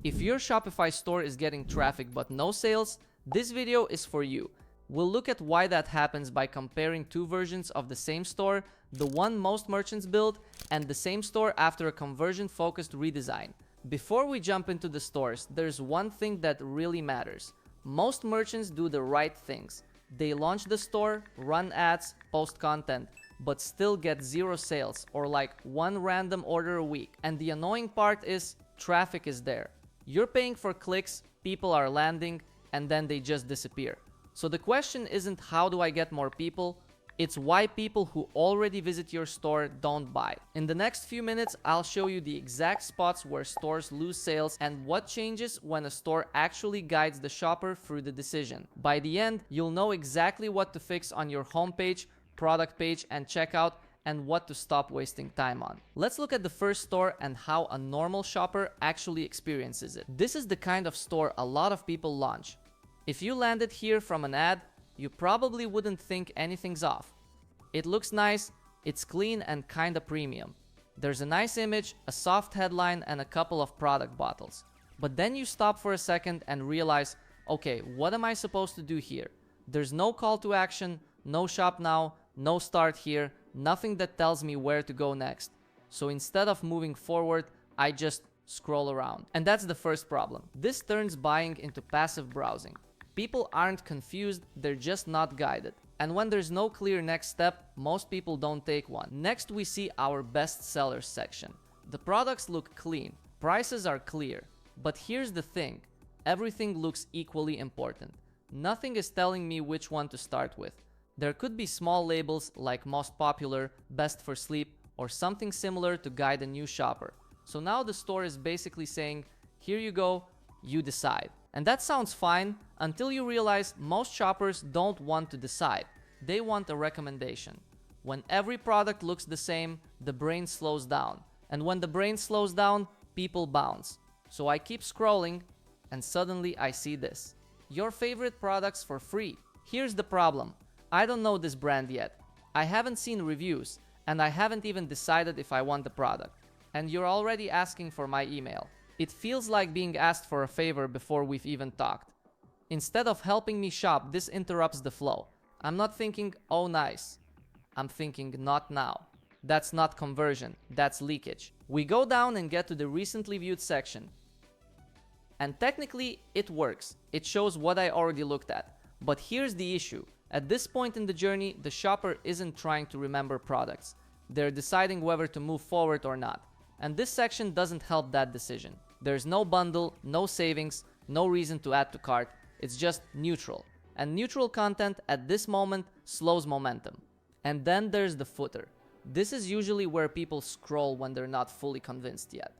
If your Shopify store is getting traffic but no sales, this video is for you. We'll look at why that happens by comparing two versions of the same store, the one most merchants build, and the same store after a conversion-focused redesign. Before we jump into the stores, there's one thing that really matters. Most merchants do the right things. They launch the store, run ads, post content, but still get zero sales or like one random order a week. And the annoying part is traffic is there. You're paying for clicks, people are landing, and then they just disappear. So the question isn't how do I get more people, it's why people who already visit your store don't buy. In the next few minutes, I'll show you the exact spots where stores lose sales and what changes when a store actually guides the shopper through the decision. By the end, you'll know exactly what to fix on your homepage, product page, and checkout, and what to stop wasting time on. Let's look at the first store and how a normal shopper actually experiences it. This is the kind of store a lot of people launch. If you landed here from an ad, you probably wouldn't think anything's off. It looks nice, it's clean and kinda premium. There's a nice image, a soft headline, and a couple of product bottles. But then you stop for a second and realize, okay, what am I supposed to do here? There's no call to action, no shop now, no start here, nothing that tells me where to go next. So instead of moving forward, I just scroll around. And that's the first problem. This turns buying into passive browsing. People aren't confused, they're just not guided. And when there's no clear next step, most people don't take one. Next, we see our best sellers section. The products look clean, prices are clear. But here's the thing, everything looks equally important. Nothing is telling me which one to start with. There could be small labels like most popular, best for sleep, or something similar to guide a new shopper. So now the store is basically saying, here you go, you decide. And that sounds fine until you realize most shoppers don't want to decide. They want a recommendation. When every product looks the same, the brain slows down. And when the brain slows down, people bounce. So I keep scrolling and suddenly I see this. Your favorite products for free. Here's the problem. I don't know this brand yet. I haven't seen reviews and I haven't even decided if I want the product. And you're already asking for my email. It feels like being asked for a favor before we've even talked. Instead of helping me shop, this interrupts the flow. I'm not thinking, oh nice. I'm thinking, not now. That's not conversion, that's leakage. We go down and get to the recently viewed section. And technically, it works. It shows what I already looked at. But here's the issue. At this point in the journey, the shopper isn't trying to remember products. They're deciding whether to move forward or not. And this section doesn't help that decision. There's no bundle, no savings, no reason to add to cart. It's just neutral. And neutral content at this moment slows momentum. And then there's the footer. This is usually where people scroll when they're not fully convinced yet.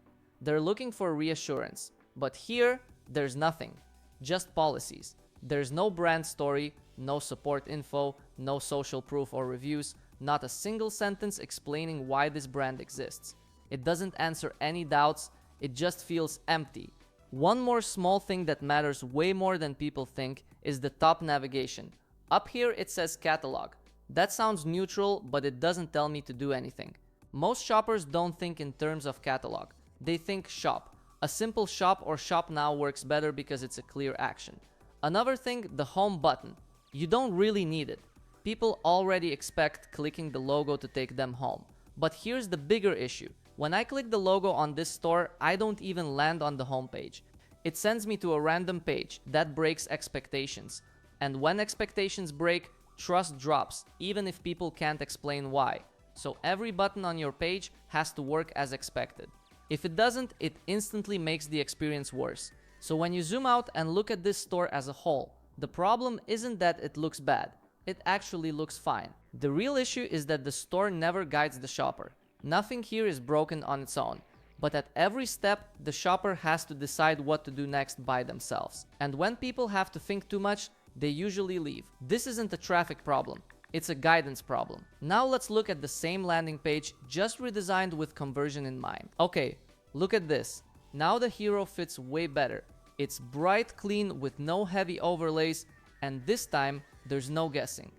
They're looking for reassurance. But here, there's nothing. Just policies. There's no brand story, no support info, no social proof or reviews, not a single sentence explaining why this brand exists. It doesn't answer any doubts, it just feels empty. One more small thing that matters way more than people think is the top navigation. Up here it says catalog. That sounds neutral, but it doesn't tell me to do anything. Most shoppers don't think in terms of catalog. They think shop. A simple shop or shop now works better because it's a clear action. Another thing, the home button. You don't really need it. People already expect clicking the logo to take them home. But here's the bigger issue. When I click the logo on this store, I don't even land on the home page. It sends me to a random page that breaks expectations. And when expectations break, trust drops, even if people can't explain why. So every button on your page has to work as expected. If it doesn't, it instantly makes the experience worse. So when you zoom out and look at this store as a whole, the problem isn't that it looks bad. It actually looks fine. The real issue is that the store never guides the shopper. Nothing here is broken on its own. But at every step, the shopper has to decide what to do next by themselves. And when people have to think too much, they usually leave. This isn't a traffic problem. It's a guidance problem. Now let's look at the same landing page, just redesigned with conversion in mind. Okay, look at this. Now the hero fits way better. It's bright, clean, with no heavy overlays, and this time, there's no guessing.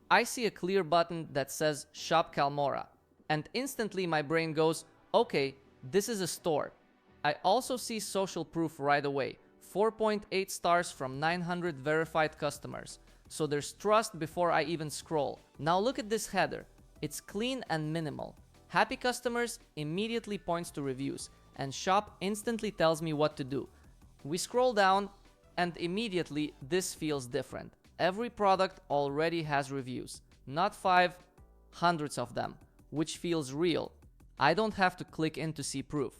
I see a clear button that says Shop Calmora, and instantly my brain goes, okay, this is a store. I also see social proof right away. 4.8 stars from 900 verified customers. So there's trust before I even scroll. Now look at this header. It's clean and minimal. Happy customers immediately points to reviews, and shop instantly tells me what to do. We scroll down, and immediately this feels different. Every product already has reviews. Not 5, hundreds of them, which feels real. I don't have to click in to see proof.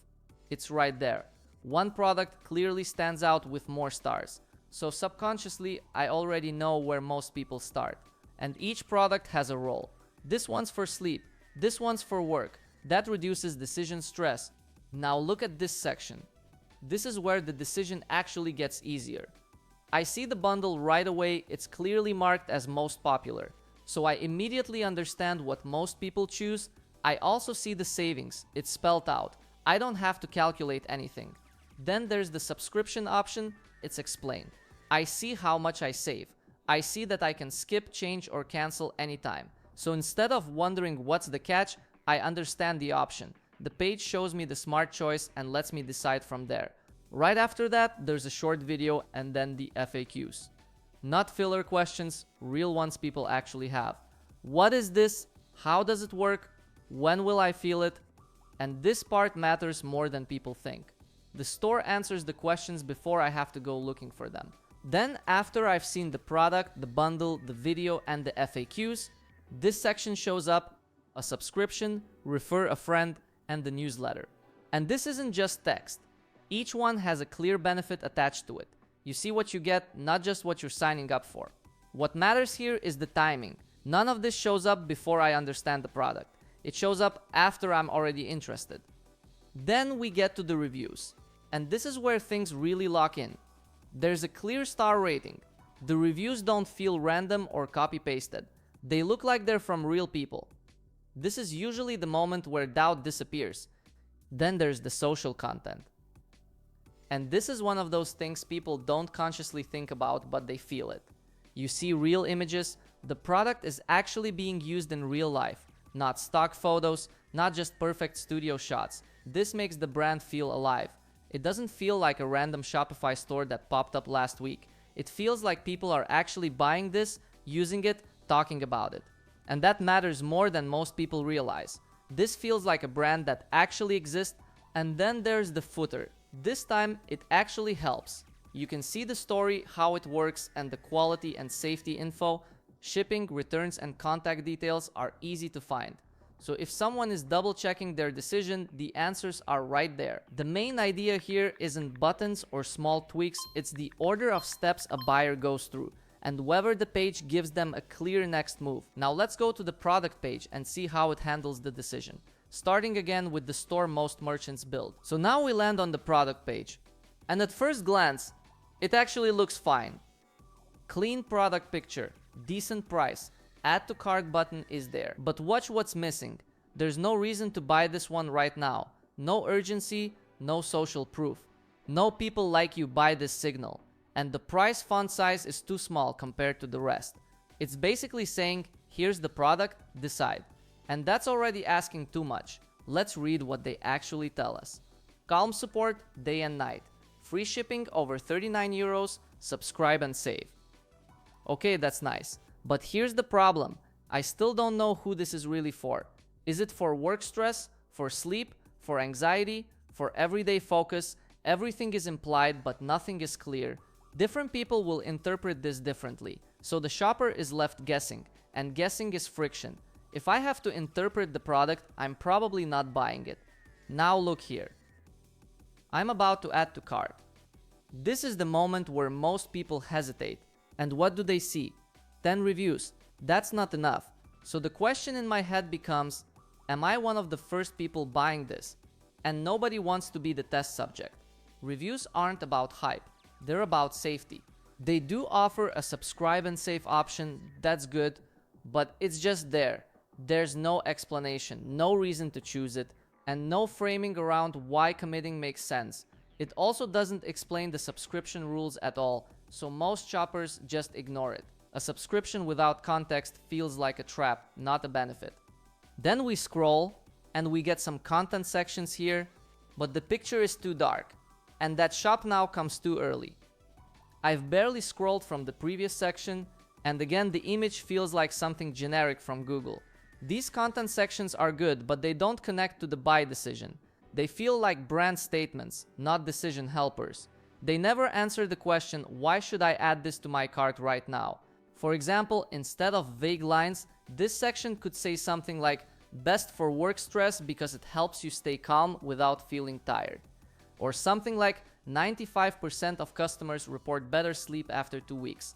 It's right there. One product clearly stands out with more stars. So subconsciously, I already know where most people start. And each product has a role. This one's for sleep. This one's for work. That reduces decision stress. Now look at this section. This is where the decision actually gets easier. I see the bundle right away. It's clearly marked as most popular. So I immediately understand what most people choose. I also see the savings. It's spelled out. I don't have to calculate anything. Then there's the subscription option. It's explained. I see how much I save. I see that I can skip, change, or cancel anytime. So instead of wondering what's the catch, I understand the option. The page shows me the smart choice and lets me decide from there. Right after that, there's a short video and then the FAQs. Not filler questions, real ones people actually have. What is this? How does it work? When will I feel it? And this part matters more than people think. The store answers the questions before I have to go looking for them. Then, after I've seen the product, the bundle, the video, and the FAQs, this section shows up: a subscription, refer a friend, and the newsletter. And this isn't just text. Each one has a clear benefit attached to it. You see what you get, not just what you're signing up for. What matters here is the timing. None of this shows up before I understand the product. It shows up after I'm already interested. Then we get to the reviews. And this is where things really lock in. There's a clear star rating. The reviews don't feel random or copy-pasted. They look like they're from real people. This is usually the moment where doubt disappears. Then there's the social content. And this is one of those things people don't consciously think about, but they feel it. You see real images. The product is actually being used in real life, not stock photos, not just perfect studio shots. This makes the brand feel alive. It doesn't feel like a random Shopify store that popped up last week. It feels like people are actually buying this, using it, talking about it. And that matters more than most people realize. This feels like a brand that actually exists. And then there's the footer. This time, it actually helps. You can see the story, how it works, and the quality and safety info. Shipping, returns, and contact details are easy to find. So if someone is double checking their decision, the answers are right there. The main idea here isn't buttons or small tweaks, it's the order of steps a buyer goes through, and whether the page gives them a clear next move. Now let's go to the product page and see how it handles the decision. Starting again with the store most merchants build. So now we land on the product page. And at first glance, it actually looks fine. Clean product picture, decent price. Add to cart button is there. But watch what's missing. There's no reason to buy this one right now. No urgency, no social proof. No people like you buy this signal. And the price font size is too small compared to the rest. It's basically saying, here's the product, decide. And that's already asking too much. Let's read what they actually tell us. Calm support, day and night. Free shipping over 39 euros, subscribe and save. Okay, that's nice. But here's the problem. I still don't know who this is really for. Is it for work stress, for sleep, for anxiety, for everyday focus? Everything is implied, but nothing is clear. Different people will interpret this differently. So the shopper is left guessing, and guessing is friction. If I have to interpret the product, I'm probably not buying it. Now look here. I'm about to add to cart. This is the moment where most people hesitate. And what do they see? 10 reviews. That's not enough. So the question in my head becomes, am I one of the first people buying this? And nobody wants to be the test subject. Reviews aren't about hype. They're about safety. They do offer a subscribe and save option. That's good. But it's just there. There's no explanation, no reason to choose it, and no framing around why committing makes sense. It also doesn't explain the subscription rules at all, so most shoppers just ignore it. A subscription without context feels like a trap, not a benefit. Then we scroll, and we get some content sections here. but the picture is too dark, and that shop now comes too early. I've barely scrolled from the previous section, and again the image feels like something generic from Google. These content sections are good, but they don't connect to the buy decision. They feel like brand statements, not decision helpers. They never answer the question, why should I add this to my cart right now? For example, instead of vague lines, this section could say something like, best for work stress because it helps you stay calm without feeling tired. Or something like, 95% of customers report better sleep after 2 weeks.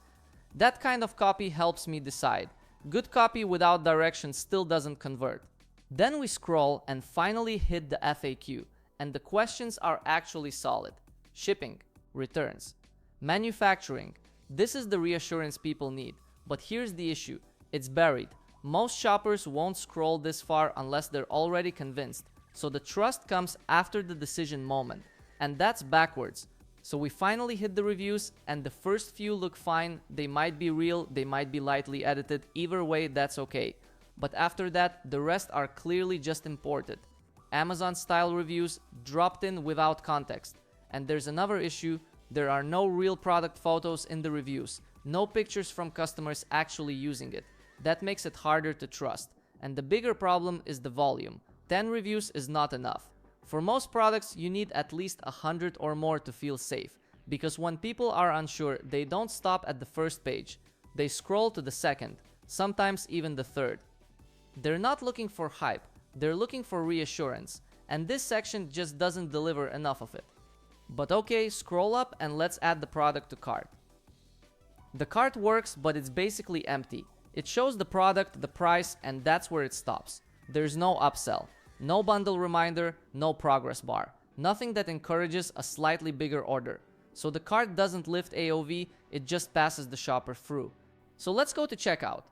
That kind of copy helps me decide. Good copy without direction still doesn't convert. Then we scroll and finally hit the FAQ, and the questions are actually solid. Shipping, returns, manufacturing. This is the reassurance people need. But here's the issue. It's buried. Most shoppers won't scroll this far unless they're already convinced. So the trust comes after the decision moment. And that's backwards. So we finally hit the reviews, and the first few look fine. They might be real, they might be lightly edited. Either way, that's okay. But after that, the rest are clearly just imported. Amazon-style reviews dropped in without context. And there's another issue. There are no real product photos in the reviews. No pictures from customers actually using it. That makes it harder to trust. And the bigger problem is the volume. 10 reviews is not enough. For most products, you need at least 100 or more to feel safe. Because when people are unsure, they don't stop at the first page. They scroll to the second, sometimes even the third. They're not looking for hype, they're looking for reassurance. And this section just doesn't deliver enough of it. But okay, scroll up and let's add the product to cart. The cart works, but it's basically empty. It shows the product, the price, and that's where it stops. There's no upsell. No bundle reminder, no progress bar. Nothing that encourages a slightly bigger order. So the cart doesn't lift AOV, it just passes the shopper through. So let's go to checkout.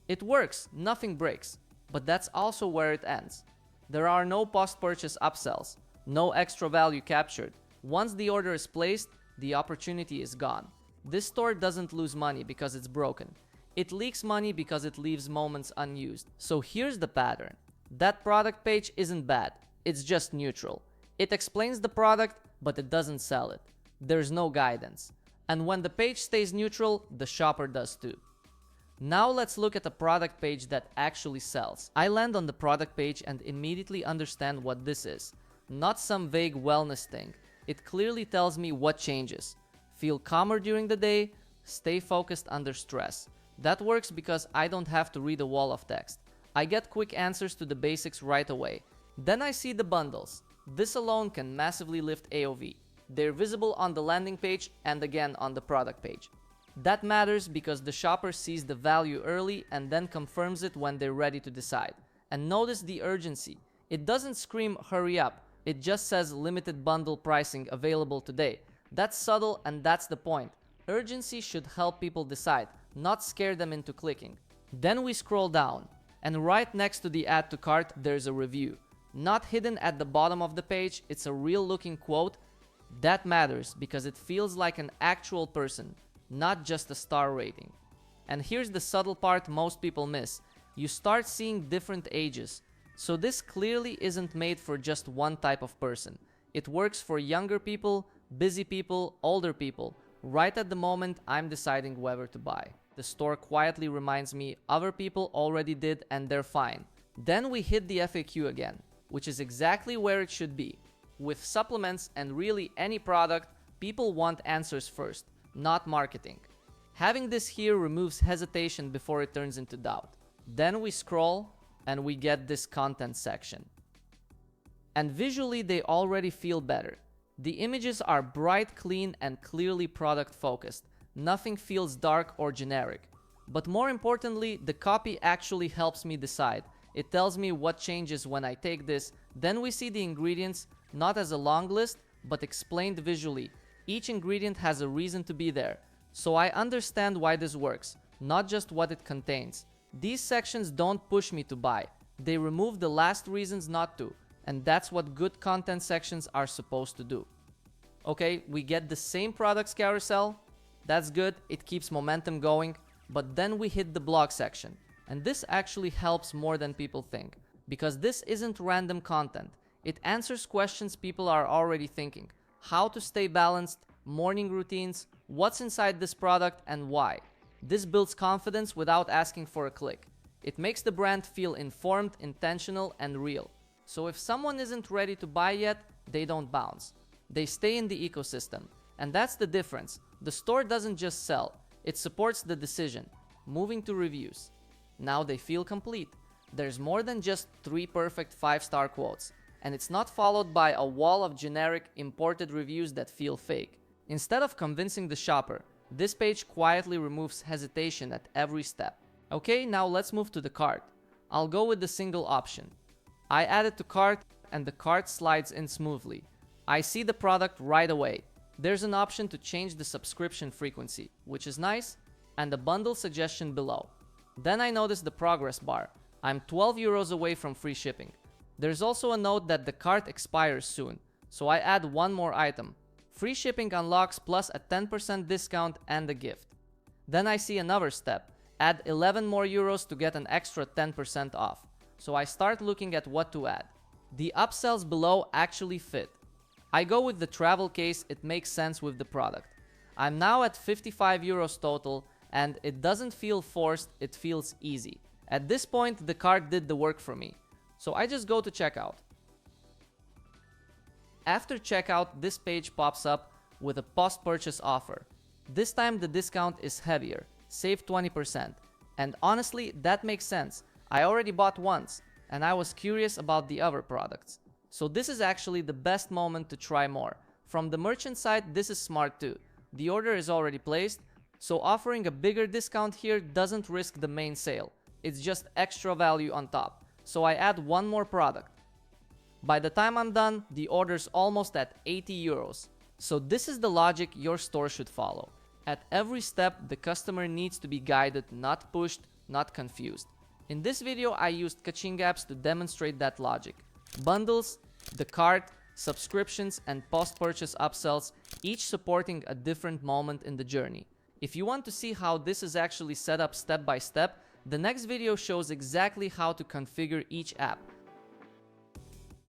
It works, nothing breaks. But that's also where it ends. There are no post-purchase upsells, no extra value captured. Once the order is placed, the opportunity is gone. This store doesn't lose money because it's broken. It leaks money because it leaves moments unused. So here's the pattern. That product page isn't bad, it's just neutral. It explains the product, but it doesn't sell it. There's no guidance. And when the page stays neutral, the shopper does too. Now let's look at a product page that actually sells. I land on the product page and immediately understand what this is. Not some vague wellness thing. It clearly tells me what changes. Feel calmer during the day, stay focused under stress. That works because I don't have to read a wall of text. I get quick answers to the basics right away. Then I see the bundles. This alone can massively lift AOV. They're visible on the landing page and again on the product page. That matters because the shopper sees the value early and then confirms it when they're ready to decide. And notice the urgency. It doesn't scream hurry up. It just says limited bundle pricing available today. That's subtle and that's the point. Urgency should help people decide, not scare them into clicking. Then we scroll down, and right next to the add to cart, there's a review. Not hidden at the bottom of the page, it's a real looking quote. That matters because it feels like an actual person, not just a star rating. And here's the subtle part most people miss. You start seeing different ages. So this clearly isn't made for just one type of person. It works for younger people, busy people, older people. Right at the moment I'm deciding whether to buy. The store quietly reminds me other people already did and they're fine. Then we hit the FAQ again, which is exactly where it should be. With supplements and really any product, people want answers first, not marketing. Having this here removes hesitation before it turns into doubt. Then we scroll and we get this content section. And visually they already feel better. The images are bright, clean, and clearly product focused. Nothing feels dark or generic. But more importantly, the copy actually helps me decide. It tells me what changes when I take this. Then we see the ingredients, not as a long list, but explained visually. Each ingredient has a reason to be there. So I understand why this works, not just what it contains. These sections don't push me to buy. They remove the last reasons not to. And that's what good content sections are supposed to do. Okay, we get the same products carousel. That's good, it keeps momentum going. But then we hit the blog section. And this actually helps more than people think. Because this isn't random content. It answers questions people are already thinking: how to stay balanced, morning routines, what's inside this product, and why. This builds confidence without asking for a click. It makes the brand feel informed, intentional, and real. So if someone isn't ready to buy yet, they don't bounce. They stay in the ecosystem. And that's the difference. The store doesn't just sell, it supports the decision, moving to reviews. Now they feel complete. There's more than just 3 perfect 5-star quotes, and it's not followed by a wall of generic imported reviews that feel fake. Instead of convincing the shopper, this page quietly removes hesitation at every step. Okay, now let's move to the cart. I'll go with the single option. I add it to cart and the cart slides in smoothly. I see the product right away. There's an option to change the subscription frequency, which is nice, and a bundle suggestion below. Then I notice the progress bar. I'm 12 euros away from free shipping. There's also a note that the cart expires soon, so I add one more item. Free shipping unlocks plus a 10% discount and a gift. Then I see another step. Add 11 more euros to get an extra 10% off. So I start looking at what to add. The upsells below actually fit. I go with the travel case, it makes sense with the product. I'm now at 55 euros total, and it doesn't feel forced, it feels easy. At this point, the cart did the work for me. So I just go to checkout. After checkout, this page pops up with a post-purchase offer. This time the discount is heavier, save 20%. And honestly, that makes sense. I already bought once, and I was curious about the other products. So this is actually the best moment to try more. From the merchant side, this is smart too. The order is already placed, so offering a bigger discount here doesn't risk the main sale. It's just extra value on top. So I add one more product. By the time I'm done, the order's almost at 80 euros. So this is the logic your store should follow. At every step, the customer needs to be guided, not pushed, not confused. In this video, I used Kaching apps to demonstrate that logic. Bundles, the cart, subscriptions, and post-purchase upsells, each supporting a different moment in the journey. If you want to see how this is actually set up step by step, the next video shows exactly how to configure each app.